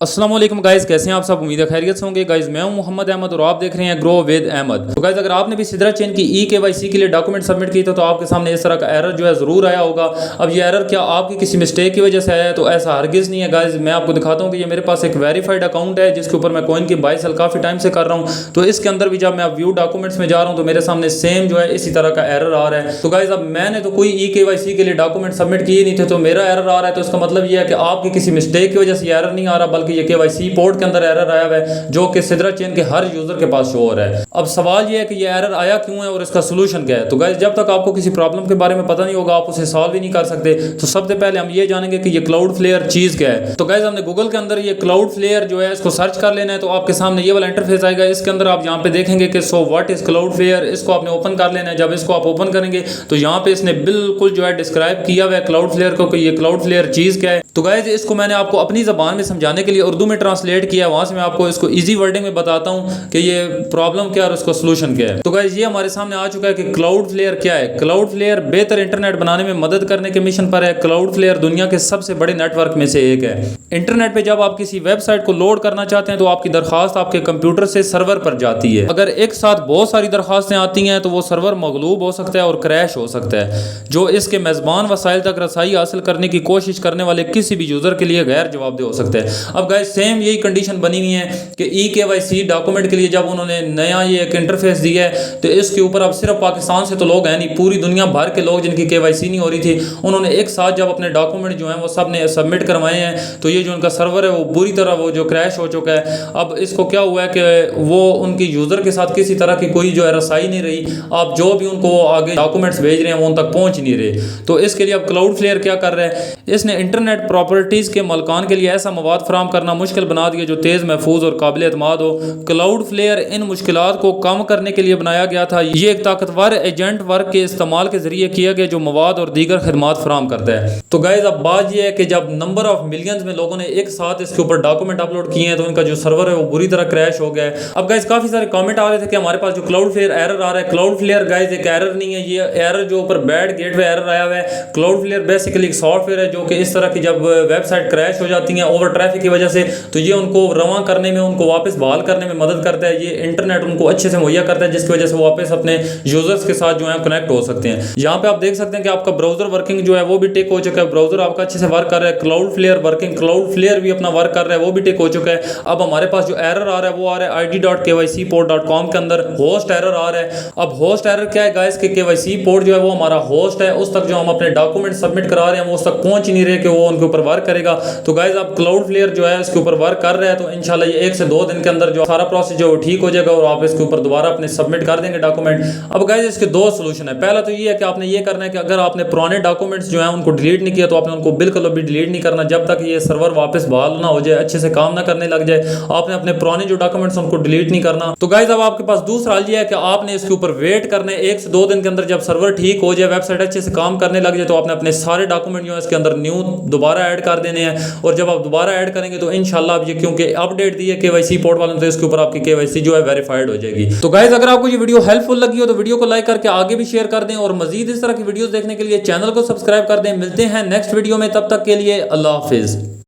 अस्सलाम वालेकुम गाइस, कैसे हैं आप सब। उम्मीद है खैरियत से होंगे। गाइस मैं हूं मोहम्मद अहमद और आप देख रहे हैं ग्रो विद अहमद। तो गाइस अगर आपने भी सिद्रा चेन की EKYC के लिए डॉक्यूमेंट सबमिट किए थे तो आपके सामने इस तरह का एरर जो है ज़रूर आया होगा। अब ये एरर क्या आपकी किसी मिस्टेक की वजह से आया है? तो ऐसा हरगिज़ नहीं है गाइस। मैं आपको दिखाता हूँ कि ये मेरे पास एक वेरीफाइड अकाउंट है जिसके ऊपर मैं कॉइन की बाई सेल काफ़ी टाइम से कर रहा हूँ। तो इसके अंदर भी जब मैं व्यू डॉक्यूमेंट्स में जा रहा हूँ तो मेरे सामने सेम जो है इसी तरह का एरर आ रहा है। तो गाइस अब मैंने तो कोई EKYC के लिए डॉक्यूमेंट सबमिट किए नहीं थे तो मेरा एरर आ रहा है। तो इसका मतलब ये है कि आपकी किसी मिस्टेक की वजह से एरर नहीं आ रहा, बल्कि ये KYC पोर्ट के अंदर एरर आया जो कि सिद्रा चेन के हर यूजर के पास शो हो रहा है। अब सवाल यह है कि यह एरर आया क्यों है और इसका सोल्यूशन क्या है। तो गाइस जब तक आपको किसी प्रॉब्लम के बारे में पता नहीं होगा आप उसे सॉल्व ही नहीं कर सकते। तो सबसे पहले हम ये जानेंगे कि ये क्लाउड फ्लेयर चीज क्या है। तो गाइस हमने गूगल के अंदर ये क्लाउड फ्लेयर जो है इसको सर्च कर लेना है। तो आपके सामने ये वाला इंटरफेस आएगा। इसके अंदर आप यहाँ पे देखेंगे कि so what is Cloudflare. इसको आपने ओपन कर लेना है। जब इसको आप ओपन करेंगे तो यहाँ पे इसने बिल्कुल जो है डिस्क्राइब किया हुआ है क्लाउड फ्लेयर को कि ये क्लाउड फ्लेयर चीज क्या है। तो गाइस इसको मैंने आपको अपनी जबान में समझाने के लिए उर्दू में ट्रांसलेट किया, वहां से मैं आपको इसको इजी वर्डिंग में बताता हूं कि ये प्रॉब्लम क्या है और उसका सलूशन क्या है। तो गाइस ये हमारे सामने आ चुका है कि क्लाउड फ्लेयर क्या है। क्लाउड फ्लेयर बेहतर इंटरनेट बनाने में मदद करने के मिशन पर है। क्लाउड फ्लेयर दुनिया के सबसे बड़े नेटवर्क में से एक है। इंटरनेट पे जब आप किसी वेबसाइट को लोड करना चाहते हैं तो आपकी दरखास्त आपके कंप्यूटर से सर्वर पर जाती है। अगर एक साथ बहुत सारी दरखास्तें आती हैं तो वो सर्वर मगलूब हो सकता है और क्रैश हो सकता है, जो इसके मेजबान वसाइल तक रसाई हासिल करने की कोशिश करने वाले किसी भी यूजर के लिए गैर जवाबदेह हो सकता है। अब गाइस सेम यही कंडीशन बनी हुई है कि EKYC डॉक्यूमेंट के लिए जब उन्होंने नया ये एक इंटरफेस दिया है तो इसके ऊपर अब सिर्फ पाकिस्तान से तो लोग हैं नहीं, पूरी दुनिया भर के लोग जिनकी KYC नहीं हो रही थी उन्होंने एक साथ जब अपने डॉक्यूमेंट जो हैं वो सब ने सबमिट करवाए हैं तो ये जो उनका सर्वर है वो बुरी तरह वो जो क्रैश हो चुका है। अब इसको क्या हुआ है कि वो उनकी यूज़र के साथ किसी तरह की कोई जो है रसाई नहीं रही। आप जो भी उनको आगे डॉक्यूमेंट्स भेज रहे हैं वो उन तक पहुँच नहीं रहे। तो इसके लिए अब क्लाउड फ्लेयर क्या कर रहा है, इसने इंटरनेट प्रॉपर्टीज़ के मलकान के लिए ऐसा मवाद फराम करना मुश्किल बना दिया जो तेज़, महफूज और काबिल एतमाद हो। क्लाउड फ्लेयर इन मुश्किलात को कम करने के लिए बनाया गया था। ये एक ताकतवर एजेंट वर्क के इस्तेमाल के जरिए किया गया जो मवाद और दीगर खदमात फराम करता है। तो गाइज अब बात यह है कि जब नंबर ऑफ मिलियंस में लोगों ने एक साथ इसके ऊपर डॉक्यूमेंट अपलोड किए हैं तो इनका जो सर्वर है वो बुरी तरह क्रैश हो गया है। अब गाइज काफ़ी सारे कमेंट आ रहे थे कि हमारे पास जो क्लाउड फ्लेयर एरर आ रहा है, क्लाउड फ्लेयर गाइज एक एरर नहीं है, ये एरर जो ऊपर बैड गेटवे एरर आया हुआ है। क्लाउड फ्लेयर बेसिकली एक सॉफ्टवेयर है जो कि इस तरह की जब वेबसाइट क्रैश हो जाती है ओवर ट्रैफिक की वजह से तो ये उनको रवां करने में, उनको वापस बहाल करने में मदद करता है। ये इंटरनेट उनको अच्छे से मुहैया करता है जिसकी वजह से वो वापस अपने यूजर्स के साथ जो है कनेक्ट हो सकते हैं। यहाँ पे आप देख सकते हैं कि आपका ब्राउजर वर्किंग जो है वो भी टेक हो चुका है। ब्राउजर आपका अच्छे से वर्क कर रहा है। Cloudflare working, Cloudflare भी अपना वर्क कर रहा है, वो भी टेक हो चुका है। अब हमारे पास जो एरर आ रहा है वो आ रहा है id.kycport.com के अंदर होस्ट एरर आ रहा है। अब होस्ट एरर क्या है गाइस कि KYC पोर्ट जो है वो हमारा होस्ट है, उस तक जो हम अपने डॉक्यूमेंट सबमिट करा रहे हैं वो उस तक पहुंच ही नहीं रहे कि वो उनके ऊपर वर्क करेगा। तो गाइस अब क्लाउड फ्लेयर जो है इसके ऊपर वर्क कर रहा है तो इंशाल्लाह ये 1 से 2 दिन के अंदर जो सारा प्रोसेस जो ठीक हो जाएगा और आप इसके ऊपर दोबारा अपने सबमिट कर देंगे डॉक्यूमेंट। अब गाइस इसके 2 सॉल्यूशन है। पहला तो ये है कि आपने ये करना है कि अगर आपने पुराने डॉक्यूमेंट्स जो हैं उनको डिलीट नहीं किया तो आपने उनको बिल्कुल भी डिलीट नहीं करना जब तक ये सर्वर वापस बहाल ना हो जाए, अच्छे से काम ना करने लग जाए। आपने अपने पुराने जो डॉक्यूमेंट्स उनको डिलीट नहीं करना। तो गाइस अब आपके पास दूसरा हल ये है कि आपने इसके ऊपर वेट करना है 1 से 2 दिन के अंदर। जब सर्वर ठीक हो जाए, वेबसाइट अच्छे से काम करने लग जाए तो आपने अपने सारे डॉक्यूमेंट जो है इसके अंदर न्यू दोबारा ऐड कर देने हैं। और जब आप दोबारा ऐड करेंगे तो इंशाल्लाह अब ये क्योंकि अपडेट दी है KYC पोर्ट वालों ने तो इसके ऊपर आपकी KYC जो है वेरीफाइड हो जाएगी। तो गाइस अगर आपको ये वीडियो हेल्पफुल लगी हो तो वीडियो को लाइक करके आगे भी शेयर कर दें और मजीद इस तरह की वीडियोस देखने के लिए चैनल को सब्सक्राइब कर दें। मिलते हैं नेक्स्ट वीडियो में, तब तक के लिए अल्लाह हाफिज।